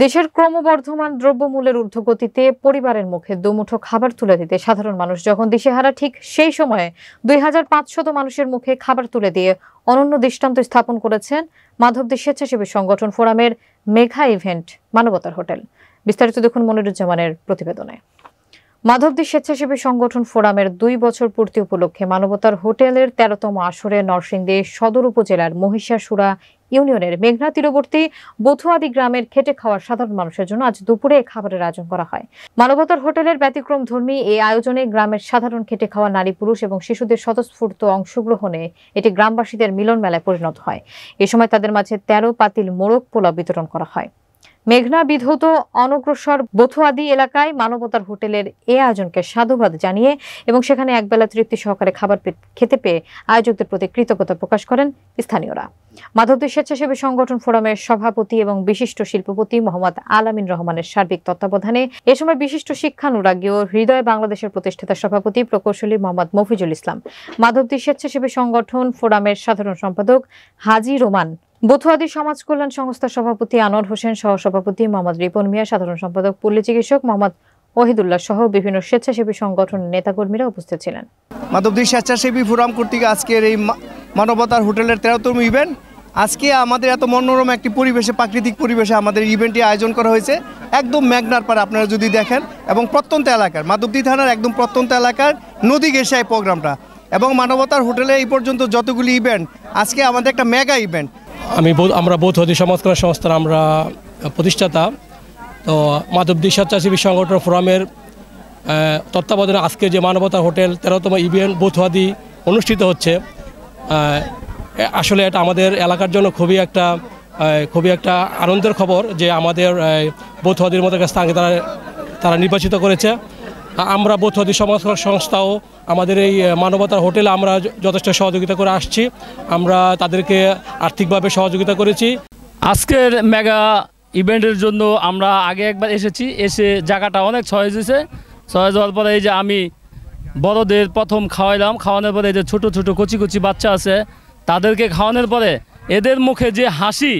দেশের ক্রমবর্ধমান দ্রব্যমূল্যের ঊর্ধ্বগতিতে পরিবারের মুখে দুমুঠো খাবার তুলে দিতে সাধারণ মানুষ যখন দিশেহারা, ঠিক সেই সময়ে 2500 মানুষের মুখে খাবার তুলে দিয়ে অনন্য দৃষ্টান্ত স্থাপন করেছেন মাধবদী স্বেচ্ছাসেবী সংগঠন ফোরামের মেঘা ইভেন্ট মানবতার হোটেল। বিস্তারিত দেখুন মনিরুজ্জামানের প্রতিবেদনে। মাধবদী স্বেচ্ছাসেবী সংগঠন ফোরামের 2 বছর পূর্তি উপলক্ষে মানবতার হোটেলের 13তম আসরে নরসিংদী সদর উপজেলার মহিষাসুরা ইউনিয়নের মেঘনা তীরবর্তী বথুয়াদি গ্রামের খেটে খাওয়া সাধারণ মানুষের জন্য আজ দুপুরে খাবারের আয়োজন করা হয়। মানবতার হোটেলের ব্যতিক্রমধর্মী এই আয়োজনে গ্রামের সাধারণ খেটে খাওয়া নারী পুরুষ এবং শিশুদের স্বতঃস্ফূর্ত অংশগ্রহণে এটি গ্রামবাসীদের মিলন মেলায় পরিণত হয়। এ সময় তাদের মাঝে 13 পাতিল মোরগ পোলাও বিতরণ করা হয়। মেঘনা বিধৌত অনগ্রসর বথুয়াদি এলাকায় মানবতার হোটেলের এ আয়োজনকে সাধুবাদ জানিয়ে এবং সেখানে একবেলা তৃপ্তি সহকারে খাবার খেতে পেয়ে আয়োজকদের প্রতি কৃতজ্ঞতা প্রকাশ করেন স্থানীয়রা। মাধবদী স্বেচ্ছাসেবী সংগঠন ফোরামের সভাপতি এবং বিশিষ্ট শিল্পপতি মোহাম্মদ আলামিন রহমানের সার্বিক তত্ত্বাবধানে এ সময় বিশিষ্ট শিক্ষানুরাগী ও হৃদয় বাংলাদেশের প্রতিষ্ঠাতা সভাপতি প্রকৌশলী মোহাম্মদ মফিজুল ইসলাম, মাধবদী স্বেচ্ছাসেবী সংগঠন ফোরামের সাধারণ সম্পাদক হাজি রোমান, বথুয়াদি সমাজ কল্যাণ সংস্থার সভাপতি আনোয়ার হোসেন, সহসভাপতি মোহাম্মদ রিপন মিয়া, সাধারণ সম্পাদক পল্লী চিকিৎসক মোহাম্মদ ওহিদুল্লাহ সহ বিভিন্ন স্বেচ্ছাসেবী সংগঠনের নেতাকর্মীরা উপস্থিত ছিলেন। মাধবদী স্বেচ্ছাসেবী ফোরাম কর্তৃক আজকের এই মানবতার হোটেলের 13তম ইভেন্ট, আজকে আমাদের এত মনোরম একটি পরিবেশে, প্রাকৃতিক পরিবেশে আমাদের ইভেন্টটি আয়োজন করা হয়েছে একদম মেঘনার পাড়ে। আপনারা যদি দেখেন এবং প্রত্যন্ত এলাকার মাধবদী থানার একদম প্রত্যন্ত এলাকার নদী ঘেঁষে এই প্রোগ্রামটা, এবং মানবতার হোটেলে এই পর্যন্ত যতগুলি ইভেন্ট, আজকে আমাদের একটা মেগা ইভেন্ট। আমরা বথুয়াদি সমাজ কল্যাণ সংস্থার আমরা প্রতিষ্ঠাতা। তো মাধবদী স্বেচ্ছাসেবী সংগঠন ফোরামের তত্ত্বাবধানে আজকে যে মানবতার হোটেল 13তম ইভেন্ট বথুয়াদি অনুষ্ঠিত হচ্ছে, আসলে এটা আমাদের এলাকার জন্য খুবই একটা আনন্দের খবর যে আমাদের বথুয়াদির মতো একটা স্থানকে তারা নির্বাচিত করেছে। আমরা বথুয়াদি সমাজ কল্যাণ সংস্থাও আমাদের এই মানবতার হোটেলে আমরা যথেষ্ট সহযোগিতা করে আসছি। আমরা তাদেরকে আর্থিকভাবে সহযোগিতা করেছি। আজকের মেগা ইভেন্টের জন্য আমরা আগে একবার এসে জায়গাটা অনেক ছয় যাওয়ার পরে এই যে আমি বড়দের প্রথম খাওয়াইলাম, খাওয়ানোর পরে এই যে ছোটো ছোটো কচি বাচ্চা আছে তাদেরকে খাওয়ানোর পরে এদের মুখে যে হাসি,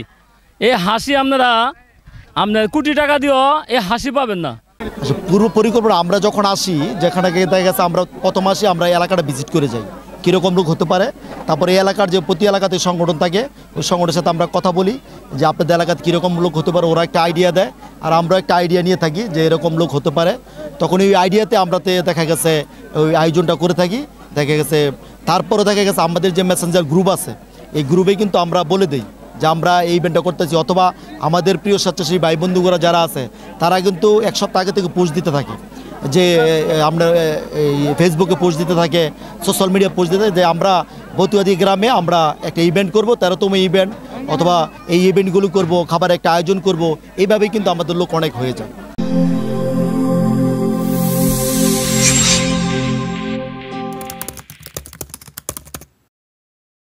এই হাসি আপনার কোটি টাকা দিয়েও এই হাসি পাবেন না। পুরো পরিকল্পনা আমরা যখন আসি, যেখানে দেখা গেছে আমরা প্রথম আসি, আমরা এলাকাটা ভিজিট করে যাই কীরকম লোক হতে পারে। তারপরে এই এলাকার যে প্রতি এলাকাতে সংগঠন থাকে, ওই সংগঠনের সাথে আমরা কথা বলি যে আপনাদের এলাকাতে কীরকম লোক হতে পারে। ওরা একটা আইডিয়া দেয় আর আমরা একটা আইডিয়া নিয়ে থাকি যে এরকম লোক হতে পারে। তখন ওই আইডিয়াতে আমরাতে দেখা গেছে ওই আয়োজনটা করে থাকি। দেখা গেছে তারপরে দেখা গেছে আমাদের যে মেসেঞ্জার গ্রুপ আছে, এই গ্রুপে কিন্তু আমরা বলে দিই যে আমরা এই ইভেন্টটা করতেছি, অথবা আমাদের প্রিয় স্বেচ্ছাসেবী ভাই বন্ধুরা যারা আছে তারা কিন্তু এক সপ্তাহ আগে থেকে পোস্ট দিতে থাকে, যে আমরা এই ফেসবুকে পোস্ট দিতে থাকে, সোশ্যাল মিডিয়া পোস্ট দিতে থাকে যে আমরা বথুয়াদি গ্রামে আমরা একটা ইভেন্ট করব, 13তম ইভেন্ট, অথবা এই ইভেন্টগুলো করব, খাবার একটা আয়োজন করব। এইভাবেই কিন্তু আমাদের লোক অনেক হয়ে যায়।